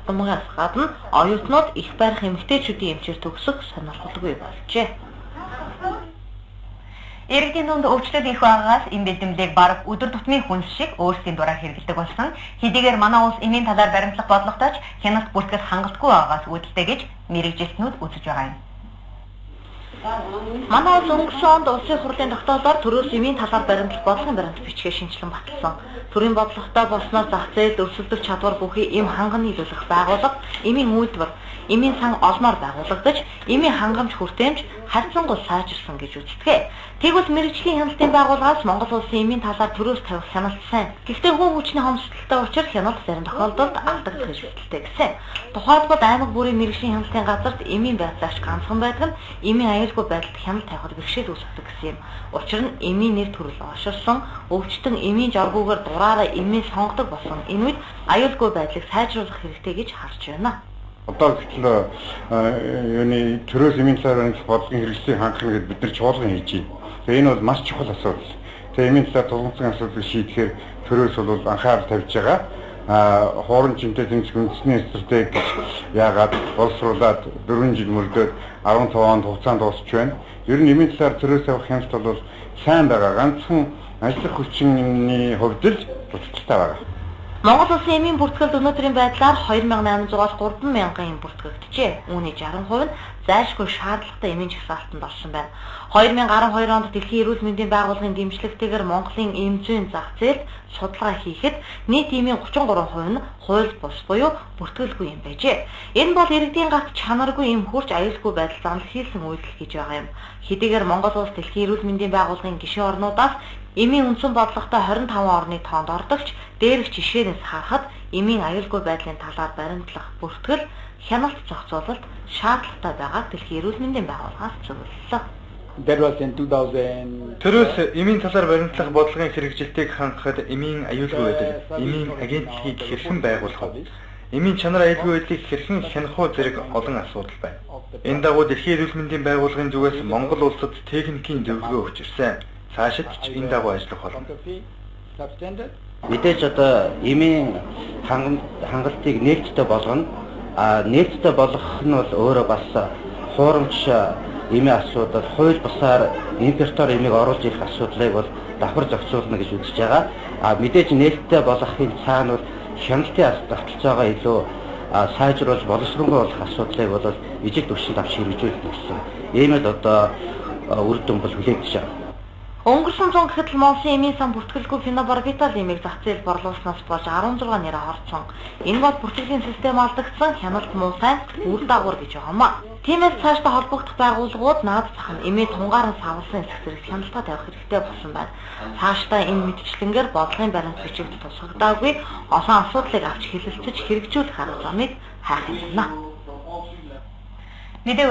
тогтмогоос гадна оюутнууд их барих эмэгтэйчүүдийн эмчээр төгсөх сонирхолгүй болжээ. Иргэдийн дунд өвчлөл их байгаагаас эм бэлтгэлийг бараг өдөр тутмын хүнс шиг өөрсдийн дураар хэрэглэдэг болсон. Хэдийгээр манай улс эмийн талаар баримтлах бодлоготой ч хяналт бүртгэл хангалтгүй байгаагаас үүдэлтэй гэж мэрэгжилтнүүд үзэж байгаа юм. Манай улс өнгөрсөн онд улсын хурлын тогтоолоор төрөөс эмийн талаар баримтлах бодлогын баримт бичгээ шинжилэн баталсан. Төрийн бодлоготой болсноор зах зээлд өрсөлдөх чадвар бүхий эм ханганы нийлүүлэх байгууллага, эмийн үйлдвэр, эмийн сан олноор байгуулагдаж, эмийн хангамж хүртээмж харьцангуй сайжирсан гэж үздэг. Тэгвэл мэрэгжлийн хяналтын байгууллагаас Монгол улсын эмийн талаар төрөөс тавих хяналт сайн. Гэхдээ хүн хүчний хомсдолтой учраас хяналт зарим тохиолдолд алдагдах хэрэгтэй гэсэн. Тухайлбал аймаг бүрийн мэрэгжлийн хяналтын газарт эмийн байцаагч ганцхан байдаг нь эмийн аюулгүй байдалд хяналт тавихад бэрхшээл үүсгдэг гэсэн юм. Учир нь эмийн нэр төрөл оширсон, өвчтөн эмийн жаргуугаар дураараа эмээ сонгодог болсон энэ үед аюулгүй байдлыг сайжруулах хэрэгтэй гэж харж байна. Одоо гэтэл юуны төрөөс эмийн талаар бодлогын хэрэгслийг хангах гэдэг бид нар чуулган хийж байна. Тэгээ энэ бол маш чухал асуудал. Тэгээ эмийн талаар тулгымцсан асуудлыг шийдэхээр төрөөс бол анхаарал тавьж байгаа. Хоорон чимтэй зэмжих үндэсний стратеги гэж яагаад боловсруулад 4 жил мөрдөөд 15 онд хугацаанд дуусч байна. Ер нь эмийн талаар төрөөс авах хяналт бол сайн байгаа. Ганцхан ажлах хүчний хувьд л дутагдaltaй байгаа. Монгол улсын эмийн бүртгэлд өнөөдрийн байдлаар 2800-аас 3000 эм бүртгэгджээ. Үүний 60% нь зайлшгүй шаардлагатай эмийн жагсаалтанд орсон байна. 2012 онд Дэлхийн эрүүл мэндийн байгууллагын дэмжлэгтэйгээр Монголын эм зүйн зах зээлд судалгаа хийхэд нийт эмийн 33% нь хууль бус буюу бүртгэлгүй юм байжээ. Энэ бол иргэдийн гарт чанаргүй эм хурж аюулгүй байдал замд хийсэн үйлдэл гэж байгаа юм. Хэдийгээр Монгол улс Дэлхийн эрүүл мэндийн байгууллагын гишүүн орнуудаас эмийн үндсэн бодлоготой 25 орны тоонд ордогч дээрх жишээнээс харахад эмийн аюулгүй байдлын талаар баримтлах бүртгэл хяналт зохицуулалт шаардлагатай байгааг Дэлхийн эрүүл мэндийн байгууллагаас зөвлөлөө. Төрөөс эмийн талаар баримтлах бодлогын хэрэгжилтийг хангахад эмийн аюулгүй байдал, эмийн агентлагийг хэрхэн байгуулах вэ? Эмийн чанар аюулгүй байдлыг хэрхэн хянах вэ зэрэг олон асуудал байна. Энэ дагуу Дэлхийн эрүүл мэндийн байгууллагын зүгээс Монгол улсад техникийн зөвлөгөө өгч ирсэн. Цаашид ч энэ дагуу ажиллах болно. Мэдээж одоо эмийн хангалтыг нээлттэй болгоно. Нээлттэй болгох нь бол өөрөө бас хуурамч эмийн асуудал, хууль бусаар импортоор эмийг оруулж ирэх асуудлыг бол давхар зохицуулна гэж үзэж байгаа. Мэдээж нээлттэй болгохын цаана бол хяналтын тогтолцоогоо илүү сайжруулж боловсронгуй болох асуудлыг бол ижил төвшөнд авч хэрэгжүүлэх гэсэн. Иймээд одоо үр дүн бол хүлээгдэж байгаа. Өнгөрсөн зун гэхэд Монголын эмийн сан бүртгэлгүй фенобарбитал эмийг зах зээл борлуулснаас болж 16 нэрэ хорцсон. Энэ бол бүртгэлийн систем алдагдсан, хяналт муу сайн үр дагавар гэж байгаамаа. Тиймээс цаашдаа холбогдох байгууллагууд наад зах нь эмээ тунгаар нь савлсан эсэх зэрэг хяналтаа тавих хэрэгтэй болсон байна. Цаашдаа энэ мэдчлэнгээр бодлогын баримт бичигд тусгагдаагүй олон асуудлыг авч хэлэлцэж хэрэгжүүлэх арга замыг хайх юм байна.